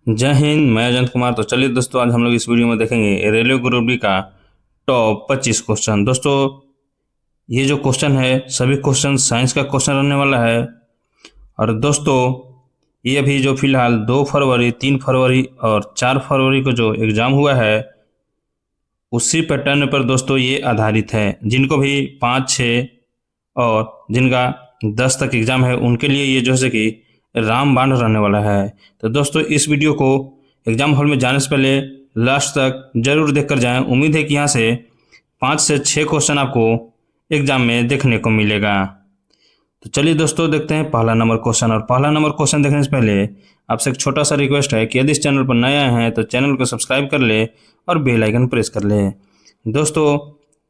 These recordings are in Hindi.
जय हिंद। मैं अजंत कुमार। तो चलिए दोस्तों, आज हम लोग इस वीडियो में देखेंगे रेलवे ग्रुप डी का टॉप 25 क्वेश्चन। दोस्तों, ये जो क्वेश्चन है सभी क्वेश्चन साइंस का क्वेश्चन रहने वाला है। और दोस्तों, ये अभी जो फिलहाल 2 फरवरी, 3 फरवरी और 4 फरवरी को जो एग्ज़ाम हुआ है उसी पैटर्न पर दोस्तों ये आधारित है। जिनको भी 5, 6 और जिनका 10 तक एग्ज़ाम है उनके लिए ये जो है कि रामबाण रहने वाला है। तो दोस्तों, इस वीडियो को एग्ज़ाम हॉल में जाने से पहले लास्ट तक जरूर देख कर जाएँ। उम्मीद है कि यहाँ से 5 से 6 क्वेश्चन आपको एग्ज़ाम में देखने को मिलेगा। तो चलिए दोस्तों, देखते हैं पहला नंबर क्वेश्चन। और पहला नंबर क्वेश्चन देखने से पहले आपसे एक छोटा सा रिक्वेस्ट है कि यदि इस चैनल पर नए आए हैं तो चैनल को सब्सक्राइब कर ले और बेल आइकन प्रेस कर ले। दोस्तों,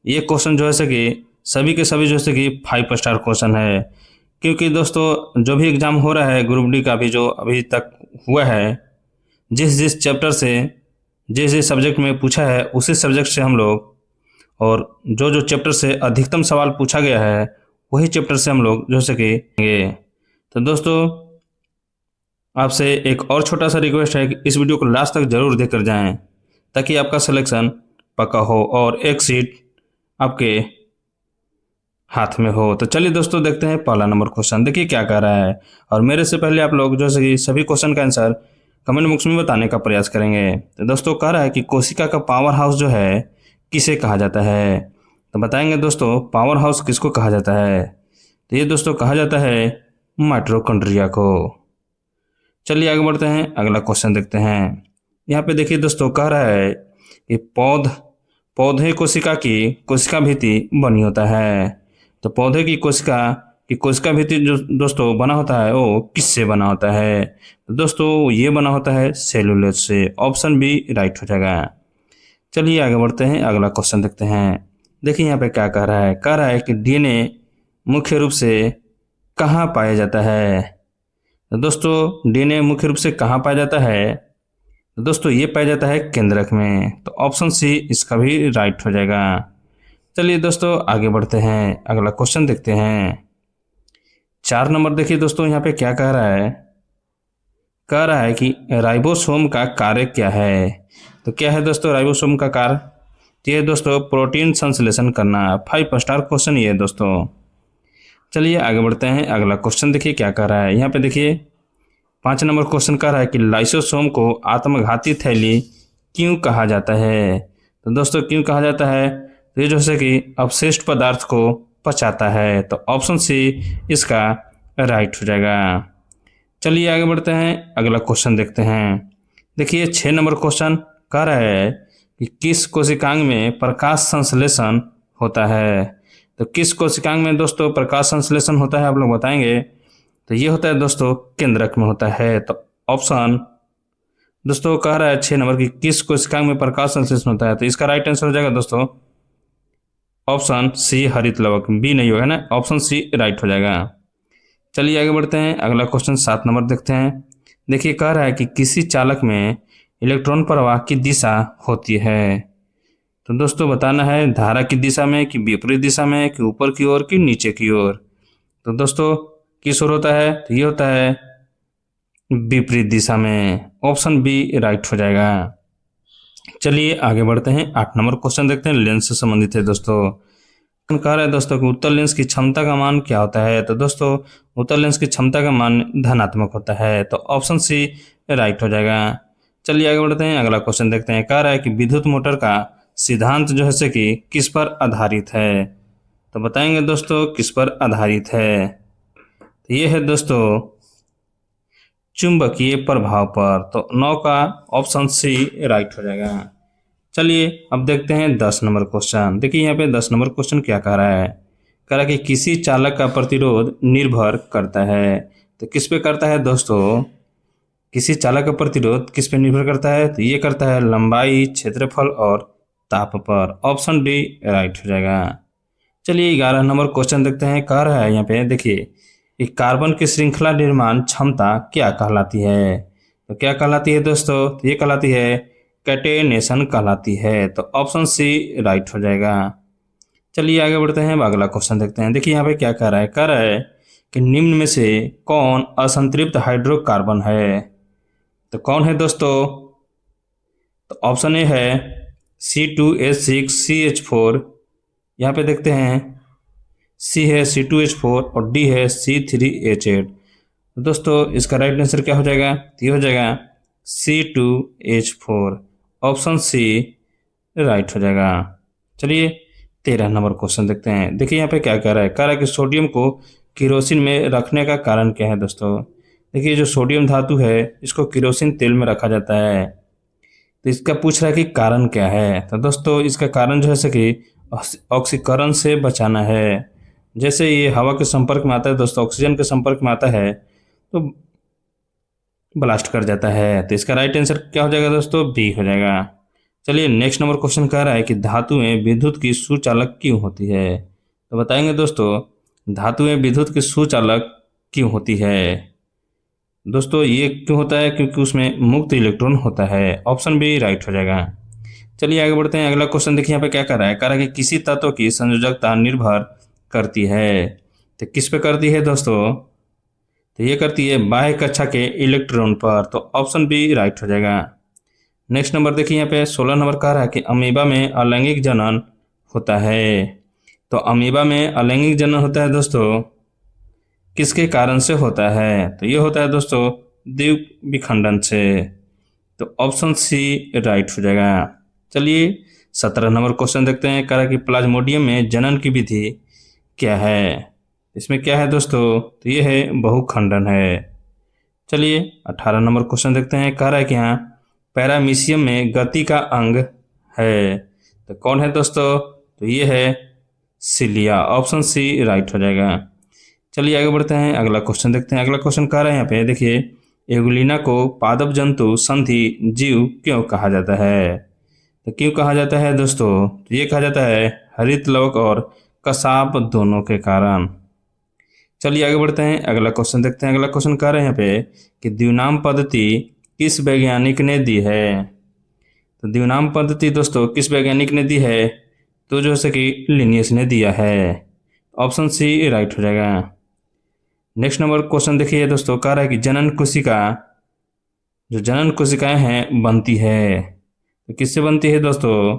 ये क्वेश्चन जो है कि सभी के सभी जो है कि 5 स्टार क्वेश्चन है। क्योंकि दोस्तों, जो भी एग्ज़ाम हो रहा है ग्रुप डी का भी जो अभी तक हुआ है, जिस जिस चैप्टर से जिस जिस सब्जेक्ट में पूछा है उसी सब्जेक्ट से हम लोग, और जो जो चैप्टर से अधिकतम सवाल पूछा गया है वही चैप्टर से हम लोग जो सकेंगे। तो दोस्तों, आपसे एक और छोटा सा रिक्वेस्ट है कि इस वीडियो को लास्ट तक जरूर देख कर जाएँ ताकि आपका सिलेक्शन पक्का हो और एक सीट आपके हाथ में हो। तो चलिए दोस्तों, देखते हैं पहला नंबर क्वेश्चन। देखिए क्या कह रहा है। और मेरे से पहले आप लोग जो है सभी क्वेश्चन का आंसर कमेंट बॉक्स में बताने का प्रयास करेंगे। तो दोस्तों, कह रहा है कि कोशिका का पावर हाउस जो है किसे कहा जाता है। तो बताएंगे दोस्तों, पावर हाउस किसको कहा जाता है। तो ये दोस्तों कहा जाता है माइटोकॉन्ड्रिया को। चलिए आगे बढ़ते हैं, अगला क्वेश्चन देखते हैं। यहाँ पे देखिए दोस्तों, कह रहा है कि पौधे कोशिका की कोशिका भित्ति बनी होता है। तो पौधे की कोशिका भित्ति जो दोस्तों बना होता है वो किससे बना होता है। तो दोस्तों, ये बना होता है सेलुलोज से। ऑप्शन बी राइट हो जाएगा। चलिए आगे बढ़ते हैं, अगला क्वेश्चन देखते हैं। देखिए यहाँ पे क्या कह रहा है। कह रहा है कि डीएनए मुख्य रूप से कहाँ पाया जाता है। तो दोस्तों, डीएनए मुख्य रूप से कहाँ पाया जाता है। तो दोस्तों, ये पाया जाता है केंद्रक में। तो ऑप्शन सी इसका भी राइट हो जाएगा। चलिए दोस्तों, आगे बढ़ते हैं, अगला क्वेश्चन देखते हैं। 4 नंबर देखिए दोस्तों, यहाँ पे क्या कह रहा है। कह रहा है कि राइबोसोम का कार्य क्या है। तो क्या है दोस्तों राइबोसोम का कार्य। तो ये दोस्तों प्रोटीन संश्लेषण करना। 5 स्टार क्वेश्चन ये दोस्तों। चलिए आगे बढ़ते हैं, अगला क्वेश्चन देखिए क्या कह रहा है। यहाँ पे देखिए 5 नंबर क्वेश्चन कह रहा है कि लाइसोसोम को आत्मघाती थैली क्यों कहा जाता है। तो दोस्तों, क्यों कहा जाता है। तो ये जो है कि अवशिष्ट पदार्थ को पचाता है। तो ऑप्शन सी इसका राइट हो जाएगा। चलिए आगे बढ़ते हैं, अगला क्वेश्चन देखते हैं। देखिए 6 नंबर क्वेश्चन कह रहा है कि किस कोशिकांग में प्रकाश संश्लेषण होता है। तो किस कोशिकांग में दोस्तों प्रकाश संश्लेषण होता है आप लोग बताएंगे। तो ये होता है दोस्तों केंद्रक में होता है। तो ऑप्शन दोस्तों कह रहा है 6 नंबर की किस कोशिकांग में प्रकाश संश्लेषण होता है। तो इसका राइट आंसर हो जाएगा दोस्तों ऑप्शन सी हरित लवक। बी नहीं होगा ना, ऑप्शन सी राइट हो जाएगा। चलिए आगे बढ़ते हैं, अगला क्वेश्चन 7 नंबर देखते हैं। देखिए कह रहा है कि किसी चालक में इलेक्ट्रॉन प्रवाह की दिशा होती है। तो दोस्तों बताना है धारा की दिशा में कि विपरीत दिशा में कि ऊपर की ओर कि नीचे की ओर। तो दोस्तों किस ओर होता है। तो ये होता है विपरीत दिशा में। ऑप्शन बी राइट हो जाएगा। चलिए आगे बढ़ते हैं, 8 नंबर क्वेश्चन देखते हैं। लेंस से संबंधित है दोस्तों। कह रहा है दोस्तों कि उत्तल लेंस की क्षमता का मान क्या होता है। तो दोस्तों, उत्तल लेंस की क्षमता का मान धनात्मक होता है। तो ऑप्शन सी राइट हो जाएगा। चलिए आगे बढ़ते हैं, अगला क्वेश्चन देखते हैं। कह रहा है कि विद्युत मोटर का सिद्धांत जो है से कि किस पर आधारित है। तो बताएंगे दोस्तों किस पर आधारित है। तो ये है दोस्तों चुंबकीय प्रभाव पर। तो 9 का ऑप्शन सी राइट हो जाएगा। चलिए अब देखते हैं 10 नंबर क्वेश्चन। देखिए यहाँ पे 10 नंबर क्वेश्चन क्या कह रहा है। कह रहा है कि किसी चालक का प्रतिरोध निर्भर करता है। तो किस पे करता है दोस्तों। किसी चालक का प्रतिरोध किस पे निर्भर करता है। तो ये करता है लंबाई, क्षेत्रफल और ताप पर। ऑप्शन डी राइट हो जाएगा। चलिए 11 नंबर क्वेश्चन देखते हैं। कह रहा है यहाँ पे देखिए कि कार्बन की श्रृंखला निर्माण क्षमता क्या कहलाती है। तो क्या कहलाती है दोस्तों। तो ये कहलाती है कैटेनेशन कहलाती है। तो ऑप्शन सी राइट हो जाएगा। चलिए आगे बढ़ते हैं, अगला क्वेश्चन देखते हैं। देखिए यहाँ पे क्या कह रहा है। कह रहा है कि निम्न में से कौन असंतृप्त हाइड्रोकार्बन है। तो कौन है दोस्तों? तो ऑप्शन ए है C2H6CH4। यहाँ पे देखते हैं सी है C2H4 और डी है C3H8। तो दोस्तों इसका राइट आंसर क्या हो जाएगा? तो ये हो जाएगा C2H4। ऑप्शन सी राइट हो जाएगा। चलिए 13 नंबर क्वेश्चन देखते हैं। देखिए यहाँ पे क्या कह रहा है, कह रहा है कि सोडियम को केरोसिन में रखने का कारण क्या है दोस्तों? देखिए जो सोडियम धातु है इसको केरोसिन तेल में रखा जाता है। तो इसका पूछ रहा है कि कारण क्या है। तो दोस्तों इसका कारण जो है सो कि ऑक्सीकरण से बचाना है। जैसे ये हवा के संपर्क में आता है दोस्तों, ऑक्सीजन के संपर्क में आता है तो ब्लास्ट कर जाता है। तो इसका राइट आंसर क्या हो जाएगा दोस्तों? बी हो जाएगा। चलिए नेक्स्ट नंबर क्वेश्चन कह रहा है कि धातुएं विद्युत की सुचालक क्यों होती है? तो बताएंगे दोस्तों धातुएं विद्युत की सुचालक क्यों होती है। दोस्तों ये क्यों होता है? क्योंकि उसमें मुक्त इलेक्ट्रॉन होता है। ऑप्शन बी राइट हो जाएगा। चलिए आगे बढ़ते हैं। अगला क्वेश्चन देखिए यहाँ पे क्या कर रहा है, कह रहा है कि किसी तत्व की संयोजकता निर्भर करती है। तो किस पे करती है दोस्तों? तो ये करती है बाह्य कक्षा के इलेक्ट्रॉन पर। तो ऑप्शन बी राइट हो जाएगा। नेक्स्ट नंबर देखिए यहाँ पे 16 नंबर कह रहा है कि अमीबा में अलैंगिक जनन होता है। तो अमीबा में अलैंगिक जनन होता है दोस्तों किसके कारण से होता है? तो ये होता है दोस्तों द्वीप विखंडन से। तो ऑप्शन सी राइट हो जाएगा। चलिए 17 नंबर क्वेश्चन देखते हैं। कह रहा है कि प्लाज्मोडियम में जनन की विधि क्या है? इसमें क्या है दोस्तों? तो ये है बहुखंडन है। चलिए 18 नंबर क्वेश्चन देखते हैं। कह रहा है कि यहाँ पैरामीशियम में गति का अंग है। तो कौन है दोस्तों? तो ये है सिलिया। ऑप्शन सी राइट हो जाएगा। चलिए आगे बढ़ते हैं। अगला क्वेश्चन देखते हैं। अगला क्वेश्चन कह रहा है यहाँ पे देखिए एगुलिना को पादप जंतु संधि जीव क्यों कहा जाता है? तो क्यों कहा जाता है दोस्तों? तो ये कहा जाता है हरित लवक और कसाप दोनों के कारण। चलिए आगे बढ़ते हैं। अगला क्वेश्चन देखते हैं। अगला क्वेश्चन कह रहे हैं यहाँ पे कि द्विनाम पद्धति किस वैज्ञानिक ने दी है? तो द्विनाम पद्धति दोस्तों किस वैज्ञानिक ने दी है? तो जो है कि लिनियस ने दिया है। ऑप्शन सी राइट हो जाएगा। नेक्स्ट नंबर क्वेश्चन देखिए दोस्तों, कह रहा है कि जनन कोशिका जो जनन कोशिकाएं हैं बनती है। तो किससे बनती है दोस्तों?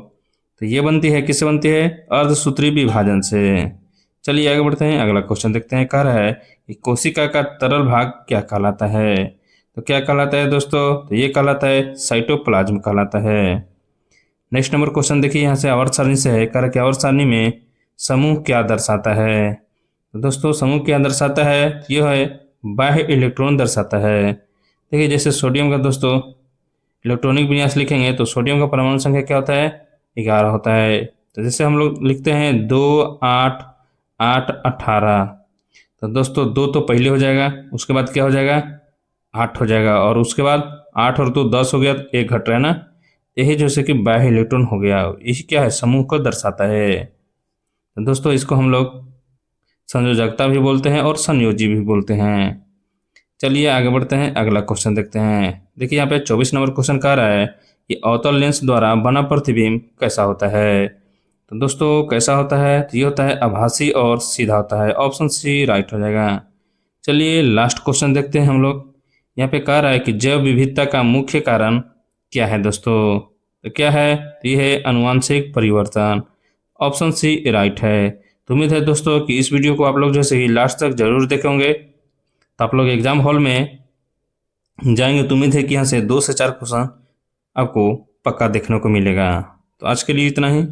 तो ये बनती है किससे बनती है? अर्धसूत्री विभाजन से। चलिए आगे बढ़ते हैं। अगला क्वेश्चन देखते हैं। कह रहा है कि कोशिका का तरल भाग क्या कहलाता है? तो क्या कहलाता है दोस्तों? तो ये कहलाता है साइटोप्लाज्म कहलाता है। नेक्स्ट नंबर क्वेश्चन देखिए यहाँ से आवर्त सारणी से है। कह रहा है कि आवर्त सारणी में समूह क्या दर्शाता है? तो दोस्तों समूह क्या दर्शाता है? यह है बाह्य इलेक्ट्रॉन दर्शाता है। देखिए जैसे सोडियम का दोस्तों इलेक्ट्रॉनिक विन्यास लिखेंगे तो सोडियम का परमाणु संख्या क्या होता है? 11 होता है। तो जैसे हम लोग लिखते हैं 2 8 8 18। तो दोस्तों 2 तो पहले हो जाएगा, उसके बाद क्या हो जाएगा? 8 हो जाएगा, और उसके बाद 8 और 2 10 हो गया, तो 1 घट रहा है ना। यही जैसे कि बाह्य इलेक्ट्रॉन हो गया, यही क्या है? समूह को दर्शाता है। तो दोस्तों इसको हम लोग संयोजकता भी बोलते हैं और संयोजी भी बोलते हैं। चलिए आगे बढ़ते हैं। अगला क्वेश्चन देखते हैं। देखिए यहाँ पे 24 नंबर क्वेश्चन कह रहा है कि अवतल लेंस द्वारा बना प्रतिबिंब कैसा होता है? तो दोस्तों कैसा होता है? तो ये होता है आभासी और सीधा होता है। ऑप्शन सी राइट हो जाएगा। चलिए लास्ट क्वेश्चन देखते हैं हम लोग। यहाँ पे कह रहा है कि जैव विविधता का मुख्य कारण क्या है दोस्तों? तो क्या है? तो ये है आनुवंशिक परिवर्तन। ऑप्शन सी राइट है। तो उम्मीद है दोस्तों कि इस वीडियो को आप लोग जैसे ही लास्ट तक जरूर देखेंगे, तो आप लोग एग्जाम हॉल में जाएंगे तो उम्मीद है कि यहाँ से 2 से 4 क्वेश्चन आपको पक्का देखने को मिलेगा। तो आज के लिए इतना ही।